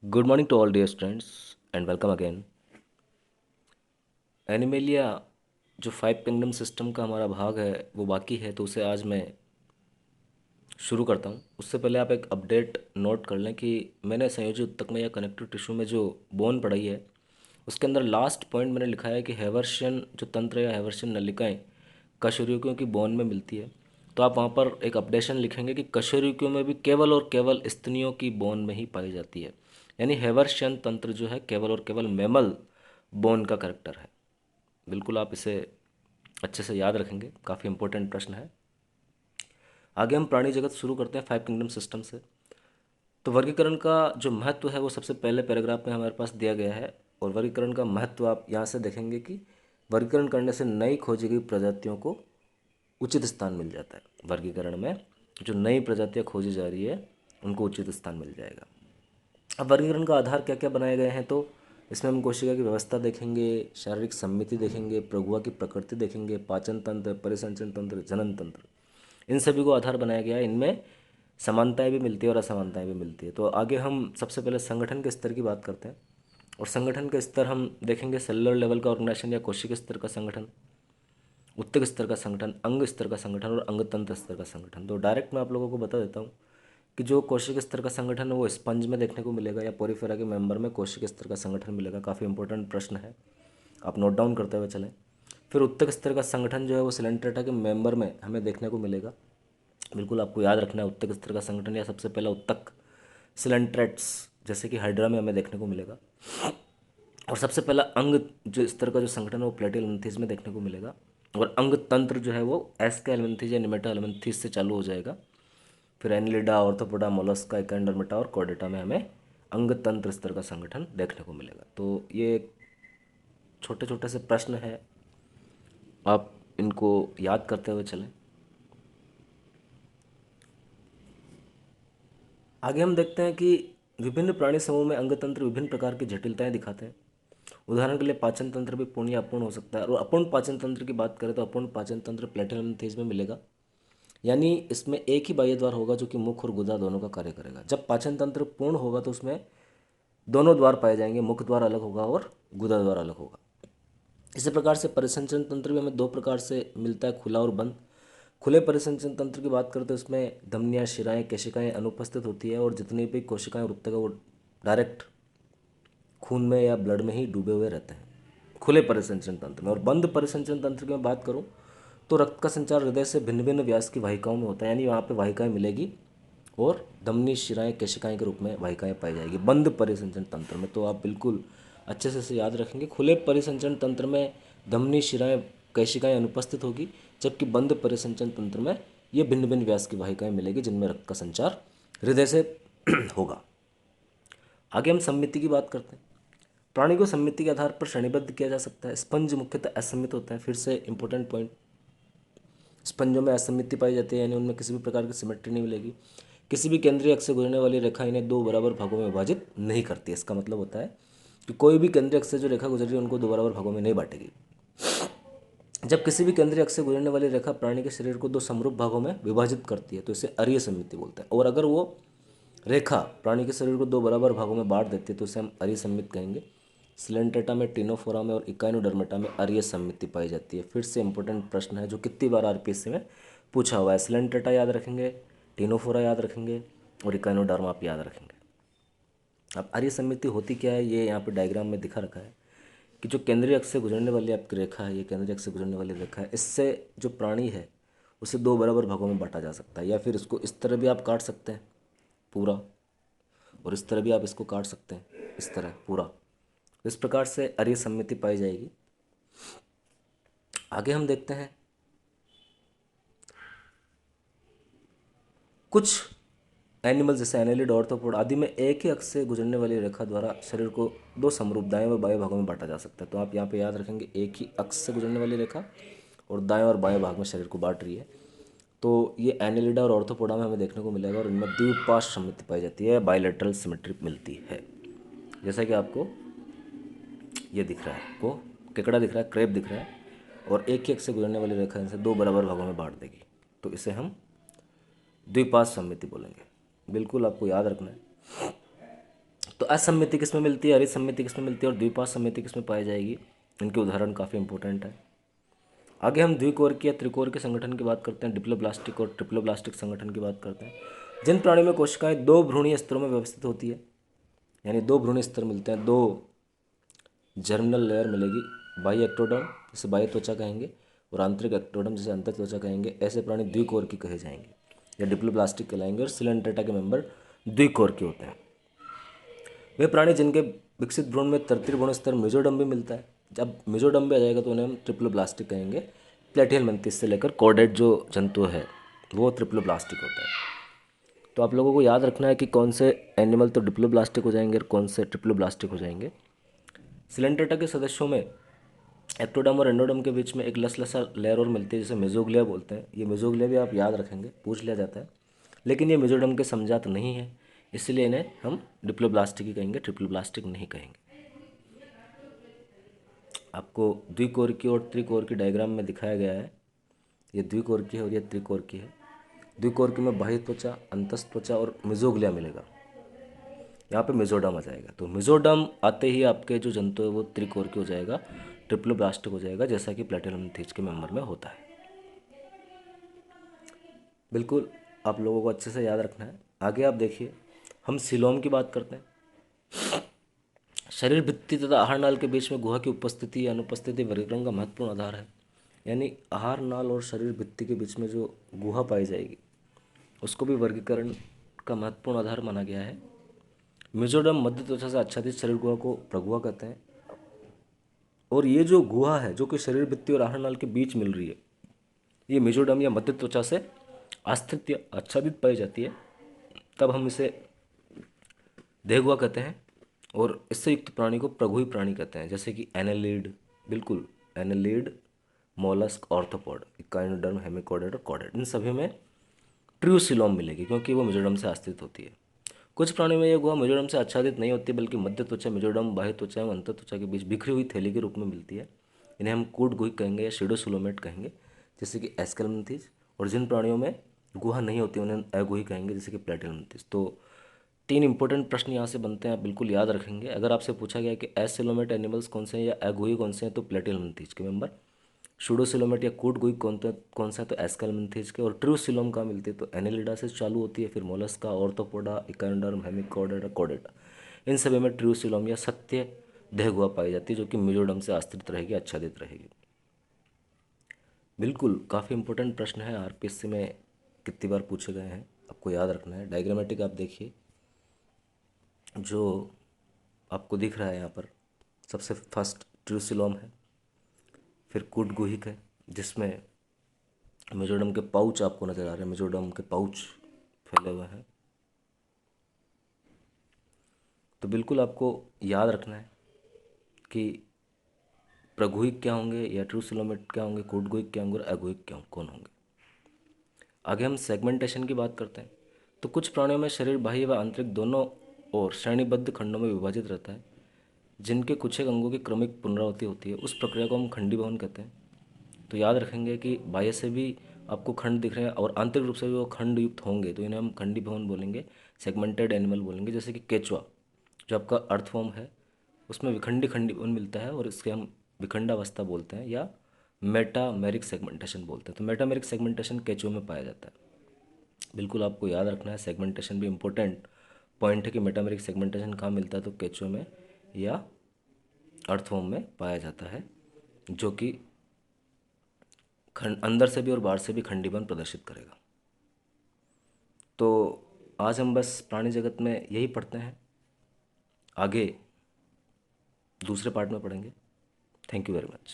Good morning to all dear students and welcome again. Animalia जो five kingdom system का हमारा भाग है वो बाकी है, तो उसे आज मैं शुरू करता हूँ। उससे पहले आप एक अपडेट नोट कर लें कि मैंने संयोजी ऊतक में या कनेक्टिव टिश्यू में जो बोन पढ़ाई है उसके अंदर लास्ट पॉइंट मैंने लिखा है कि हैवर्शियन जो तंत्र या हैवर्शियन नलिकाएँ कशेरुकियों की बोन में मिलती है। तो आप वहाँ पर एक अपडेशन लिखेंगे कि कशेरुकियों में भी केवल और केवल स्तनियों की बोन में ही पाई जाती है, यानी हैवर्शियन तंत्र जो है केवल और केवल मैमल बोन का करेक्टर है। बिल्कुल आप इसे अच्छे से याद रखेंगे, काफ़ी इंपॉर्टेंट प्रश्न है। आगे हम प्राणी जगत शुरू करते हैं फाइव किंगडम सिस्टम से। तो वर्गीकरण का जो महत्व है वो सबसे पहले पैराग्राफ में हमारे पास दिया गया है, और वर्गीकरण का महत्व आप यहाँ से देखेंगे कि वर्गीकरण करने से नई खोजी गई प्रजातियों को उचित स्थान मिल जाता है। वर्गीकरण में जो नई प्रजातियाँ खोजी जा रही है उनको उचित स्थान मिल जाएगा। अब वर्गीकरण का आधार क्या क्या बनाए गए हैं, तो इसमें हम कोशिका की व्यवस्था देखेंगे, शारीरिक सम्मिति देखेंगे, प्रगुआ की प्रकृति देखेंगे, पाचन तंत्र, परिसंचरण तंत्र, जनन तंत्र, इन सभी को आधार बनाया गया है। इनमें समानताएं भी मिलती है और असमानताएं भी मिलती है। तो आगे हम सबसे पहले संगठन के स्तर की बात करते हैं, और संगठन के स्तर हम देखेंगे सेलुलर लेवल का ऑर्गेनाइजेशन या कोशिका स्तर का संगठन, उत्तक स्तर का संगठन, अंग स्तर का संगठन और अंग तंत्र स्तर का संगठन। तो डायरेक्ट मैं आप लोगों को बता देता हूँ कि जो कोशिक स्तर का संगठन है वो स्पंज में देखने को मिलेगा या पोरिफेरा के मेंबर में कोशिक स्तर का संगठन मिलेगा। काफ़ी इंपॉर्टेंट प्रश्न है, आप नोट डाउन करते हुए चलें। फिर उत्तक स्तर का संगठन जो है वो सिलेंट्रेटा के मेंबर में हमें देखने को मिलेगा। बिल्कुल आपको याद रखना है, उत्तक स्तर का संगठन या सबसे पहला उत्तक सिलेंट्रेट्स जैसे कि हाइड्रा में हमें देखने को मिलेगा। और सबसे पहला अंग जो स्तर का जो संगठन है वो प्लेटियल एल्मिंथीज में देखने को मिलेगा। और अंग तंत्र जो है वो एस्का एल्मिंथीज या निमेटा एल्मिंथीज से चालू हो जाएगा। फिर एनिलिडा, ऑर्थोपोडा, मोलस्का, एकेंडर्मिटा और कॉर्डेटा में हमें अंग तंत्र स्तर का संगठन देखने को मिलेगा। तो ये छोटे छोटे से प्रश्न हैं, आप इनको याद करते हुए चलें। आगे हम देखते हैं कि विभिन्न प्राणी समूह में अंग तंत्र विभिन्न प्रकार की जटिलताएं दिखाते हैं। उदाहरण के लिए पाचन तंत्र भी पूर्ण या अपूर्ण हो सकता है। और अपूर्ण पाचन तंत्र की बात करें तो अपूर्ण पाचन तंत्र प्लेटिनम फेज में मिलेगा, यानी इसमें एक ही बाह्य द्वार होगा जो कि मुख और गुदा दोनों का कार्य करेगा। जब पाचन तंत्र पूर्ण होगा तो उसमें दोनों द्वार पाए जाएंगे, मुख द्वार अलग होगा और गुदा द्वार अलग होगा। इसी प्रकार से परिसंचरण तंत्र भी हमें दो प्रकार से मिलता है, खुला और बंद। खुले परिसंचरण तंत्र की बात करते हैं उसमें धमनियाँ, शिराएँ, केशिकाएँ अनुपस्थित होती है, और जितनी भी कोशिकाएं और ऊतक है वो डायरेक्ट खून में या ब्लड में ही डूबे हुए रहते हैं खुले परिसंचरण तंत्र में। और बंद परिसंचरण तंत्र की मैं बात करूँ तो रक्त का संचार हृदय से भिन्न भिन्न व्यास की वाहिकाओं में होता है, यानी वहाँ पे वाहिकाएं मिलेगी और धमनी, शिराएँ, केशिकाएं के रूप में वाहिकाएं पाई जाएगी बंद परिसंचरण तंत्र में। तो आप बिल्कुल अच्छे से इसे याद रखेंगे। खुले परिसंचरण तंत्र में धमनी, शिराएँ, केशिकाएं अनुपस्थित होगी, जबकि बंद परिसंचरण तंत्र में ये भिन्न भिन्न व्यास की वाहिकाएं मिलेगी जिनमें रक्त का संचार हृदय से होगा। आगे हम सम्मिति की बात करते हैं। प्राणी को सम्मिति के आधार पर श्रेणीबद्ध किया जा सकता है। स्पंज मुख्यतः असम्मित होते हैं। फिर से इंपॉर्टेंट पॉइंट, स्पंजों में असम्मिति पाई जाती है, यानी उनमें किसी भी प्रकार की सिमेट्री नहीं मिलेगी। किसी भी केंद्रीय अक्ष से गुजरने वाली रेखा इन्हें दो बराबर भागों में विभाजित नहीं करती है। इसका मतलब होता है कि कोई भी केंद्रीय अक्ष से जो रेखा गुजर रही है उनको दो बराबर भागों में नहीं बांटेगी। जब किसी भी केंद्रीय अक्ष से गुजरने वाली रेखा प्राणी के शरीर को दो समरूप भागों में विभाजित करती है तो इसे अरीय सम्मिति बोलते हैं। और अगर वो रेखा प्राणी के शरीर को दो बराबर भागों में बांट देती है तो इसे हम अरीय सम्मित कहेंगे। सिलेंट्रेटा में, टिनोफोरा में और इकाइनोडर्मेटा में अरीय सम्मिति पाई जाती है। फिर से इंपॉर्टेंट प्रश्न है जो कितनी बार आरपीएससी में पूछा हुआ है। सिलेंट्रेटा याद रखेंगे, टिनोफोरा याद रखेंगे और इकाइनोडर्मा आप याद रखेंगे। अब अरीय सम्मिति होती क्या है ये यहाँ पे डायग्राम में दिखा रखा है कि जो केंद्रीय अक्ष से गुजरने वाली आपकी रेखा है, ये केंद्रीय अक्ष से गुजरने वाली रेखा है, इससे जो प्राणी है उसे दो बराबर भागों में बांटा जा सकता है, या फिर इसको इस तरह भी आप काट सकते हैं पूरा, और इस तरह भी आप इसको काट सकते हैं इस तरह पूरा। इस प्रकार से अरीय सम्मिति पाई जाएगी। आगे हम देखते हैं कुछ एनिमल जैसे एनेलिड, ऑर्थ्रोपोड आदि में एक ही अक्ष से गुजरने वाली रेखा द्वारा शरीर को दो समरूप दाएं व बाएं भागों में बांटा जा सकता है। तो आप यहाँ पे याद रखेंगे एक ही अक्ष से गुजरने वाली रेखा और दाएं और बाएं भाग में शरीर को बांट रही है। तो ये एनेलिडा और ऑर्थ्रोपोडा में हमें देखने को मिलेगा, और इनमें द्विपार्श्व सममिति पाई जाती है, बायलैटरल सिमेट्री मिलती है। जैसा कि आपको ये दिख रहा है, आपको केकड़ा दिख रहा है, क्रेब दिख रहा है, और एक ही अक्ष से गुजरने वाली रेखा इनसे दो बराबर भागों में बांट देगी, तो इसे हम द्विपार्श्व सममिति बोलेंगे। बिल्कुल आपको याद रखना है। तो असम्मिति किसमें मिलती है, अरिसम्मिति किसमें मिलती है और द्विपाद सम्मिति किसमें पाई जाएगी, इनके उदाहरण काफ़ी इंपॉर्टेंट है। आगे हम द्विकोर या त्रिकोर के संगठन की बात करते हैं, डिप्लोब्लास्टिक और ट्रिप्लोब्लास्टिक संगठन की बात करते हैं। जिन प्राणियों में कोशिकाएं दो भ्रूणीय स्तरों में व्यवस्थित होती है, यानी दो भ्रूणीय स्तर मिलते हैं, दो जर्मिनल लेयर मिलेगी, बाह्य एक्टोडर्म जिसे बाह्य त्वचा कहेंगे और आंतरिक एक्टोडर्म जिसे अंतर त्वचा कहेंगे, ऐसे प्राणी द्विकोर की कहे जाएंगे या डिप्लोब्लास्टिक कहलाएंगे। और सिलेंट्रेटा के मेंबर द्विकोर के होते हैं। वे प्राणी जिनके विकसित भ्रूण में तृतीय भ्रूण स्तर मेजोडर्म भी मिलता है। जब मेजोडर्म भी आ जाएगा तो उन्हें हम ट्रिप्लोब्लास्टिक कहेंगे। प्लेटियल मंतिस से लेकर कॉर्डेट जो जंतु है वो ट्रिप्लोब्लास्टिक होता है। तो आप लोगों को याद रखना है कि कौन से एनिमल तो डिप्लोब्लास्टिक हो जाएंगे और कौन से ट्रिप्लोब्लास्टिक हो जाएंगे। सिलेंट्रेटा के सदस्यों में एक्टोडर्म और एंडोडर्म के बीच में एक लसलसा लेयर और मिलती है जिसे मेजोग्लिया बोलते हैं। ये मेजोग्लिया भी आप याद रखेंगे, पूछ लिया जाता है, लेकिन ये मेजोडर्म के समजात नहीं है, इसलिए इन्हें हम डिप्लोब्लास्टिक ही कहेंगे, ट्रिप्लोब्लास्टिक नहीं कहेंगे। आपको द्विकोर की और त्रिकोर की डायग्राम में दिखाया गया है। ये द्विकोर की है और ये त्रिकोर की है। द्विकोर की में बाह्य त्वचा, अंतस्थ त्वचा और मेजोग्लिया मिलेगा। यहाँ पे मेजोडर्म आ जाएगा। तो मेजोडर्म आते ही आपके जो जंतु है वो त्रिकोर की हो जाएगा, ट्रिप्लोब्लास्टिक हो जाएगा, जैसा कि प्लेटिनम थीज के मेंबर में होता है। बिल्कुल आप लोगों को अच्छे से याद रखना है। आगे आप देखिए, हम सीलोम की बात करते हैं। शरीर भित्ति तथा आहार नाल के बीच में गुहा की उपस्थिति या अनुपस्थिति वर्गीकरण का महत्वपूर्ण आधार है। यानी आहार नाल और शरीर भित्ति के बीच में जो गुहा पाई जाएगी उसको भी वर्गीकरण का महत्वपूर्ण आधार माना गया है। मेजोडर्म मध्य त्वचा से आच्छादित शरीर गुहा को प्रगुहा कहते हैं। और ये जो गुहा है जो कि शरीर भित्ति और आहार नाल के बीच मिल रही है, ये मेजोडर्म या मध्य त्वचा से आस्थित या आच्छादित पाई जाती है, तब हम इसे देहगुहा कहते हैं। और इससे युक्त प्राणी को प्रगुही प्राणी कहते हैं, जैसे कि एनेलिड, बिल्कुल annelid, mollusc, arthropod, echinoderm, hemichordate और कॉडेट, इन सभी में ट्रियोसिलोम मिलेगी क्योंकि वो मेजोडर्म से आस्थित होती है। कुछ प्राणियों में यह गुहा मेजोडर्म से आच्छादित नहीं होती बल्कि मध्य त्वचा, मेजोडर्म, बाह्य त्वचा एवं अंतर त्वचा के बीच बिखरी हुई थैली के रूप में मिलती है। इन्हें हम कूट गुहिक कहेंगे या शेडोसुलोमेट कहेंगे, जैसे कि एस्केलमंथीज। और जिन प्राणियों में गुहा नहीं होती उन्हें अगुही कहेंगे, जैसे कि प्लेटिनमंथीज। तो 3 इंपॉर्टेंट प्रश्न यहाँ से बनते हैं, आप बिल्कुल याद रखेंगे। अगर आपसे पूछा गया कि एसिलोमेट एनिमल्स कौन से हैं या अगुही कौन से हैं, तो प्लेटिनमंथीज के मेंबर। शूडोसिलोमेट या कूट गुहिक कौन सा है, तो एस्केलमंथीज के। और ट्रूसिलोम कहाँ मिलती है, तो एनेलिडा से चालू होती है, फिर मोलस्का, ऑर्थोपोडा, इकाइनोडर्म, हेमिकोडेटा, कोडेटा, इन सभी में ट्रूसिलोम या सत्य देहगुहा पाई जाती है, जो कि मेजोडर्म से आश्रित रहेगी, आच्छादित रहेगी। बिल्कुल काफ़ी इंपॉर्टेंट प्रश्न है, आरपीएससी में कितनी बार पूछे गए हैं, आपको याद रखना है। डायग्रामेटिक आप देखिए, जो आपको दिख रहा है यहाँ पर, सबसे फर्स्ट ट्रूसिलोम है, फिर कूट गुहिक है जिसमें मेजोडर्म के पाउच आपको नज़र आ रहे हैं, मेजोडर्म के पाउच फैले हुए हैं। तो बिल्कुल आपको याद रखना है कि प्रगुहिक क्या होंगे या ट्रूसिलोमेट क्या होंगे, कूट गुहिक क्या होंगे और अगुहिक क्या कौन होंगे। आगे हम सेगमेंटेशन की बात करते हैं। तो कुछ प्राणियों में शरीर बाह्य व आंतरिक दोनों और श्रेणीबद्ध खंडों में विभाजित रहता है, जिनके कुछ एक अंगों की क्रमिक पुनरावृत्ति होती है। उस प्रक्रिया को हम खंडीभवन कहते हैं। तो याद रखेंगे कि बाह्य से भी आपको खंड दिख रहे हैं और आंतरिक रूप से भी वो खंड युक्त होंगे, तो इन्हें हम खंडीभवन बोलेंगे, सेगमेंटेड एनिमल बोलेंगे। जैसे कि केचुआ जो आपका अर्थवॉर्म है उसमें विखंडी खंडीभवन मिलता है और इसके हम विखंडावस्था बोलते हैं या मेटामेरिक सेगमेंटेशन बोलते हैं। तो मेटामेरिक सेगमेंटेशन केचुआ में पाया जाता है। बिल्कुल आपको याद रखना है, सेगमेंटेशन भी इम्पोर्टेंट पॉइंट है कि मेटामेरिक सेगमेंटेशन कहाँ मिलता है, तो केचुआ में या अर्थवॉर्म में पाया जाता है, जो कि खंड अंदर से भी और बाहर से भी खंडीपन प्रदर्शित करेगा। तो आज हम बस प्राणी जगत में यही पढ़ते हैं, आगे दूसरे पार्ट में पढ़ेंगे। Thank you very much.